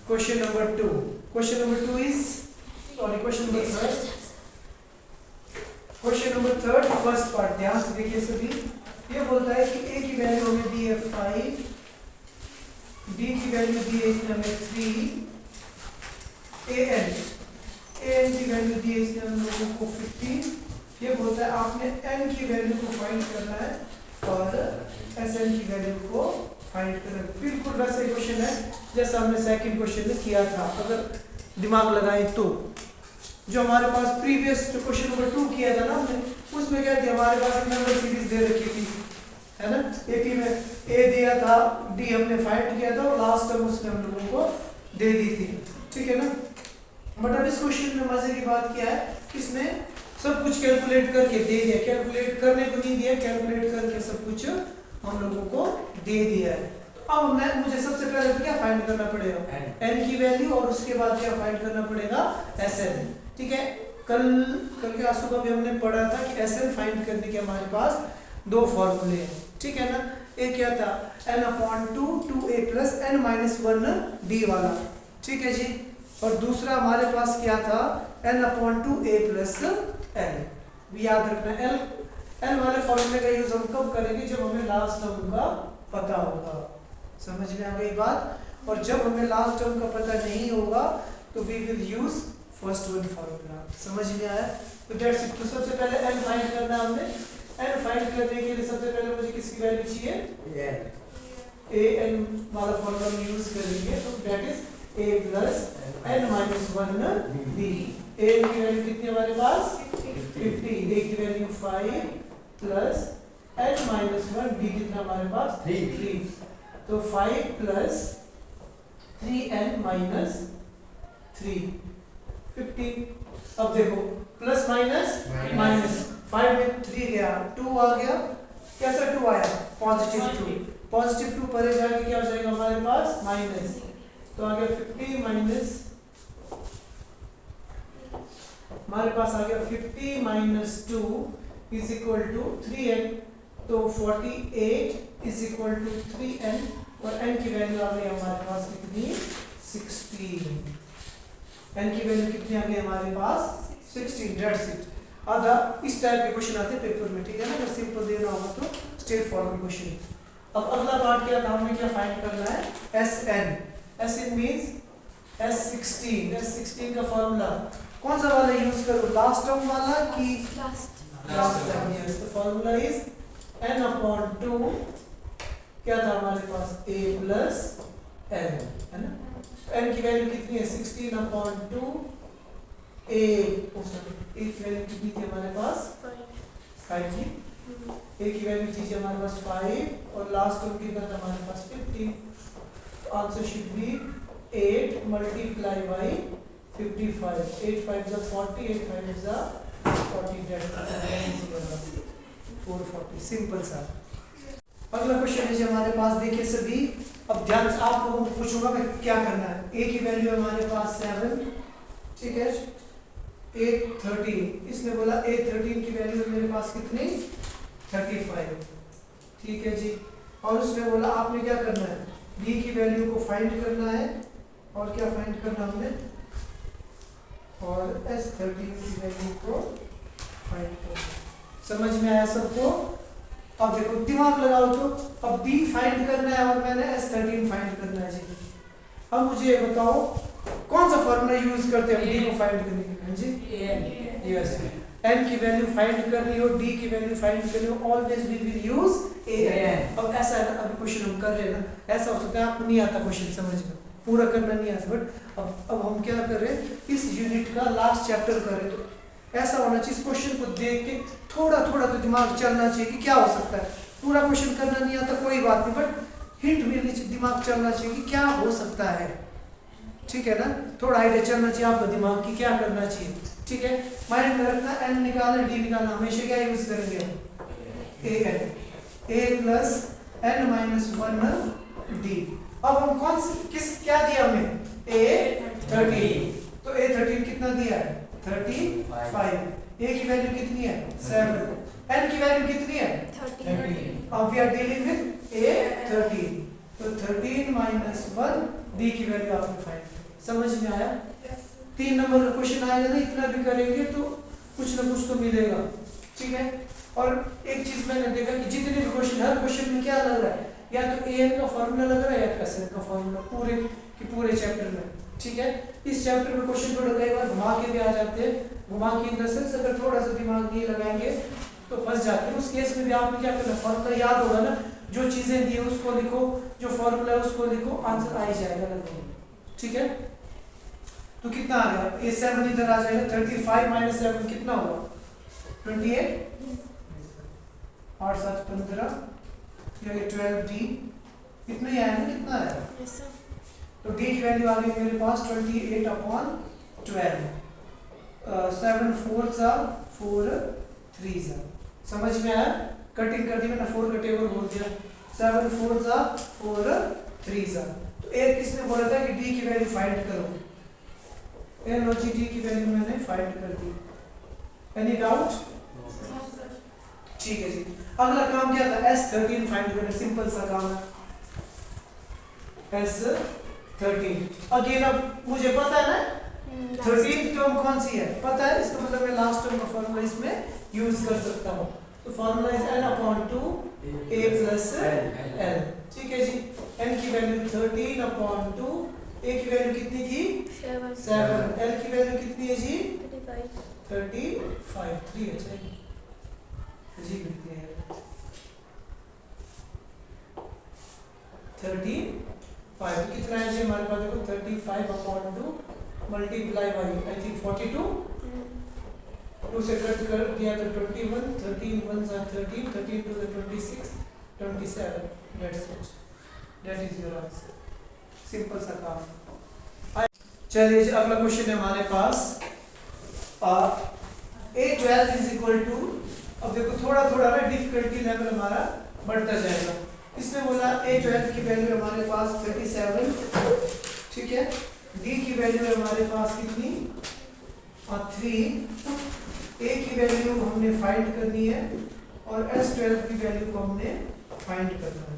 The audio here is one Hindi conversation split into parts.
Question number 2. Question number 2 is, sorry, question number 3. Question number 3, first part ध्यान से देखिए सभी। ये बोलता है कि a की वैल्यू हमें दी है 5, b की वैल्यू दी है इसने हमें 3, an की वैल्यू दी है इसने हम लोगों को 15। ये बोलता है आपने n की वैल्यू को फाइंड करना है और sn की वैल्यू को फाइंड करना है। बिल्कुल वैसा ही क्वेश्चन है जैसा हमने सेकंड क्वेश्चन में किया था। अगर दिमाग लगाएं तो जो हमारे पास प्रीवियस क्वेश्चन नंबर 2 किया था ना हमने, उसमें क्या थी, हमारे पास एक नंबर सीरीज दे रखी थी, है ना। एक ही में a दिया था, d हमने फाइंड किया था और लास्ट टर्म उसने हम लोगों को दे दी थी, ठीक है ना। बट अब इस क्वेश्चन में मजे की बात क्या है, इसने सब कुछ कैलकुलेट करके दे दिया। कैलकुलेट करने को नहीं दिया, कैलकुलेट करके सब कुछ हम लोगों को दे दिया है। तो अब मुझे सबसे पहले क्या फाइंड करना पड़ेगा, n की वैल्यू, और उसके बाद क्या फाइंड करना पड़ेगा, sn, ठीक है। कल के आंसू का भी हमने पढ़ा था कि sn फाइंड करने के हमारे पास दो फॉर्मूले हैं, ठीक है ना। एक क्या था, n/2 2a + n - 1 d वाला, ठीक है जी। और दूसरा हमारे पास क्या था, n/2a + n। याद रखना n वाले फॉर्मूले का यूज हम कब करेंगे, जब हमें लास्ट टर्म का पता होगा। समझ में आ गई बात। और जब हमें लास्ट टर्म का पता नहीं होगा तो we will use first one formula. समझ में आया। तो दैट्स इट। तो सबसे पहले n फाइंड करना है हमने। n फाइंड करने के लिए सबसे पहले मुझे किसकी वैल्यू चाहिए, an वाला फॉर्मूला यूज करेंगे। तो that is a + n - 1 d। a की वैल्यू कितनी हमारे पास 50, a की वैल्यू 5 + n - 1 d कितना हमारे पास 3। तो 5 + 3n - 3 50। अब देखो प्लस माइनस माइनस, 5 में 3 गया, 2 आ गया। कैसा 2 आया, पॉजिटिव 2। पॉजिटिव 2 परे जाके क्या हो जाएगा हमारे पास माइनस। तो आ गया 50 माइनस, हमारे पास आ गया 50 - 2 = 3n। तो 48 = 3n और n की वैल्यू आ गई हमारे पास कितनी, 16। n की वैल्यू कितनी आ गई हमारे पास 16। That's it. आधा इस टाइप के क्वेश्चन आते हैं पेपर में, ठीक है ना। अगर सिंपल देना होगा तो स्ट्रेट फॉरवर्ड क्वेश्चन। अब अगला पार्ट क्या था, हमें क्या फाइंड करना है, sn। sn मींस s16 का फॉर्मूला कौन सा वाला यूज करूं, लास्ट टर्म वाला कि last term. Yes, the formula is n/2 क्या था हमारे पास a + n, है ना। n की वैल्यू कितनी है 16/2 a की वैल्यू कितनी थी हमारे पास 5 थी। a की वैल्यू थी हमारे पास 5 और लास्ट टर्म कितना था हमारे पास 50। तो answer should be 8 × 55। 8 5 is 40, 8 5 is 40, that's 440। Simple सा। अगला क्वेश्चन है जी हमारे पास, देखिए सभी। अब ध्यान से आप लोगों को पूछूंगा मैं क्या करना है। a की वैल्यू हमारे पास 7, ठीक है। a 13, इसने बोला a 13 की वैल्यू मेरे पास कितनी 35, ठीक है जी। और उसने बोला आपने क्या करना है, b की वैल्यू को फाइंड करना है और क्या फाइंड करना हमने, और s13 की वैल्यू को फाइंड करना। समझ में आया सबको। अब देखो दिमाग लगाओ तो, अब b फाइंड करना है और मैंने s13 फाइंड करना है जी। अब मुझे ये बताओ कौन सा फॉर्मूला यूज करते हैं d को फाइंड करने के लिए जी। यस, n की वैल्यू फाइंड करनी हो, d की वैल्यू फाइंड करनी हो, always we will use an। अब ऐसा है ना, अभी क्वेश्चन हम कर रहे हैं ना, ऐसा हो सकता है आपको नहीं आता क्वेश्चन समझ में, पूरा करना नहीं आता, बट अब हम क्या कर रहे हैं, इस यूनिट का लास्ट चैप्टर कर रहे हैं। तो ऐसा होना चाहिए, इस क्वेश्चन को देख के थोड़ा थोड़ा तो दिमाग चलना चाहिए कि क्या हो सकता है। पूरा क्वेश्चन करना नहीं आता कोई बात नहीं, बट हिंट मिलनी चाहिए, दिमाग चलना चाहिए कि क्या हो सकता है, ठीक है ना। थोड़ा आइडिया चलना चाहिए आपका दिमाग की क्या करना चाहिए, ठीक है। माइंड में रखना, n निकालना d निकालना, हमेशा क्या यूज करेंगे an, a + n - 1 d। अब हम कौन किस क्या दिया हमें, a13। तो a13 कितना दिया है 35। a की वैल्यू कितनी है 7, n की वैल्यू कितनी है 13। अब we are dealing with a13। तो 13 - 1 डी की वैल्यू आपने फाइंड करी। समझ में आया? 3 नंबर का क्वेश्चन आएगा ना, इतना भी करेंगे तो कुछ ना कुछ तो मिलेगा। ठीक है। और एक चीज मैंने देखा कि जितने भी क्वेश्चन, हर क्वेश्चन में क्या लग रहा है, या तो एन का फॉर्मूला लग रहा है या एसएन का फॉर्मूला, पूरे के पूरे चैप्टर में। ठीक है। इस चैप्टर में क्वेश्चन थोड़ा कई बार घुमा के भी आ जाते हैं, घुमा के इन द सेंस अगर थोड़ा सा दिमाग नहीं लगाएंगे तो फंस जाते हैं। उस केस में भी आपने क्या करना, फॉर्मूला याद होगा ना, जो चीजें दी है उसको लिखो, जो फॉर्मूला है उसको लिखो, आंसर आ ही जाएगा लगभग। ठीक है। तो कितना आ गया, ये 7 इधर आ जाएगा, 35 माइनस 7 कितना हुआ, 28, 8 7 15, ये 12d, इतना ही आया ना, कितना आया? तो d की वैल्यू आ गई मेरे पास 28/12, 7 4 सा 4 3 सा। समझ में आया? कटिंग कर दी मैंने, 4 का टेबल बोल दिया, 7 4 सा 4 3 सा। तो एक किसने बोला था कि d की वैल्यू फाइंड करो, ये लो जी, d की वैल्यू मैंने फाइंड कर दी। Any doubt? ठीक है जी। अगला काम क्या था, S13 फाइंड करना, सिंपल सा काम है। S13 अगेन, अब मुझे पता है ना 13 टर्म कौन सी है, पता है, इसका मतलब मैं लास्ट टर्म का फॉर्मूला इसमें यूज कर सकता हूँ। तो formula is n/2 a + l। ठीक है जी। n की वैल्यू 13/2, a की वैल्यू कितनी थी 7, l की वैल्यू कितनी है जी 35, 3 अच्छा जी, कितनी है 35, कितना है जी हमारे पास, देखो 35/2 मल्टीप्लाई बाई आई थिंक 42, 2 से कट कर दिया तो 21, 13 1 सा 13, 13 2 सा 26, 27, that's it, that is your answer. Simple सा काम। चलिए अगला क्वेश्चन है हमारे पास, a12 इज इक्वल टू, अब देखो थोड़ा थोड़ा ना डिफिकल्टी लेवल हमारा बढ़ता जाएगा। इसमें बोला a12 की वैल्यू हमारे पास 37, ठीक है, d की वैल्यू हमारे पास कितनी 3, a की वैल्यू हमने फाइंड करनी है और s12 की वैल्यू को हमने फाइंड करना है।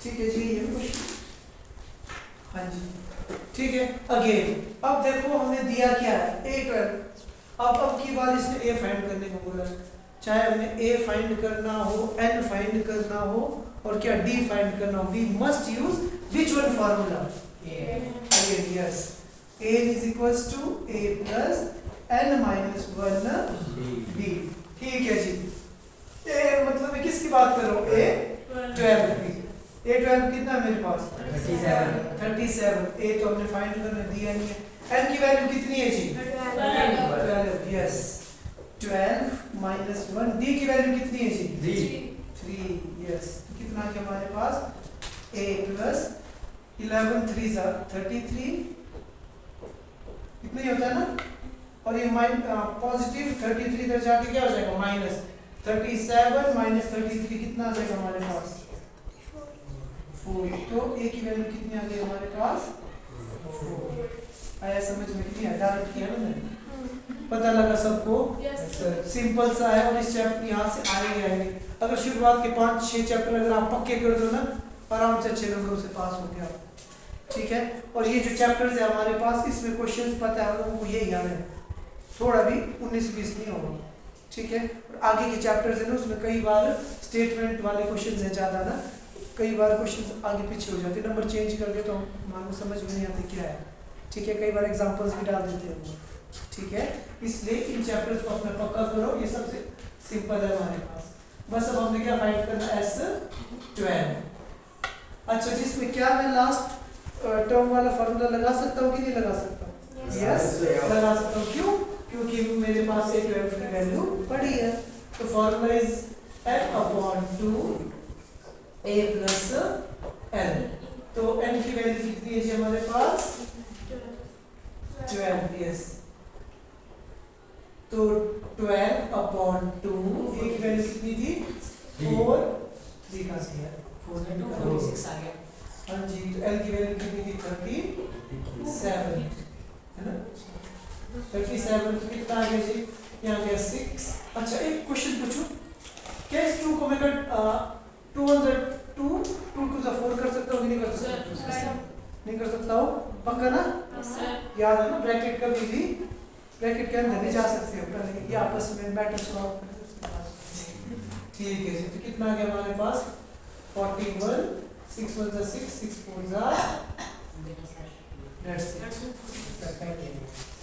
ठीक है जी, ये क्वेश्चन, हाँ जी ठीक है। अगेन अब देखो हमने दिया क्या है a12, अब की बार इसने a फाइंड करने को बोला है, चाहे हमने a फाइंड करना हो, n फाइंड करना हो और क्या d फाइंड करना हो, we must use which one formula, again yes, a is equals to a plus n minus 1 d। ठीक है जी। a मतलब मैं किसकी बात कर रहा हूँ, a12 की। a12 कितना है मेरे पास 37, a तो हमने फाइंड करने दिया नहीं है, n की वैल्यू कितनी है जी 12, यस 12 minus 1, d की वैल्यू कितनी है जी 3, यस, कितना है हमारे पास a plus 11 3 सा 33, इतना ही होता है ना, और ये पॉजिटिव 33 इधर जाके क्या हो जाएगा माइनस 37 माइनस 33 कितना आ जाएगा हमारे पास 4, तो a की वैल्यू कितनी आ गई हमारे पास 4। आया समझ में, कितनी है, डायरेक्ट किया ना मैंने, पता लगा सबको, सिंपल सा है और इस चैप्टर यहाँ से आएंगे आएंगे। अगर शुरुआत के 5-6 चैप्टर अगर आप पक्के कर दो ना, आराम से अच्छे नंबरों से पास हो गया, ठीक है। और ये जो चैप्टर्स है हमारे पास, इसमें क्वेश्चंस पता है हम लोगों को, यही याद है, थोड़ा भी 19-20 नहीं होगा, ठीक है। और आगे के चैप्टर्स है ना, उसमें कई बार स्टेटमेंट वाले क्वेश्चंस हैं ज़्यादा ना, कई बार क्वेश्चंस आगे पीछे हो जाते हैं, नंबर चेंज कर दे तो मान लो समझ में नहीं आते क्या है, ठीक है, कई बार एग्जाम्पल्स भी डाल देते हैं, ठीक है। इसलिए इन चैप्टर्स को अपना पक्का करो, ये सबसे सिंपल है हमारे पास। बस अब हमने क्या फाइंड करना, S12। अच्छा, जिसमें क्या मैं लास्ट टर्म वाला फार्मूला लगा सकता हूँ कि नहीं लगा सकता? यस, लगा सकता हूँ। क्यों? क्योंकि मेरे पास a12 की वैल्यू पड़ी है, तो formula is n/2 a plus n। तो n की वैल्यू कितनी है जी हमारे पास 12, यस, तो 12/2 a की वैल्यू कितनी थी 4, 3 का सी है 4 में 46 आ गया, हाँ जी। तो l की वैल्यू कितनी थी 37, है ना, 37 कितना आ गया जी, यहाँ गया 6। अच्छा, एक क्वेश्चन पूछूं, क्या इस 2 को मैं 2 to the 4 कर सकता हूँ कि नहीं कर सकता? नहीं कर सकता हूँ, पक्का ना? याद है ना, ब्रैकेट कभी भी ब्रैकेट के अंदर नहीं जा सकते हो, पहले ये आपस में मैटर सॉल्व करते उसके बाद। ठीक है जी, तो कितना आ गया हमारे पास 41, 6 1 6 6 4 that's it।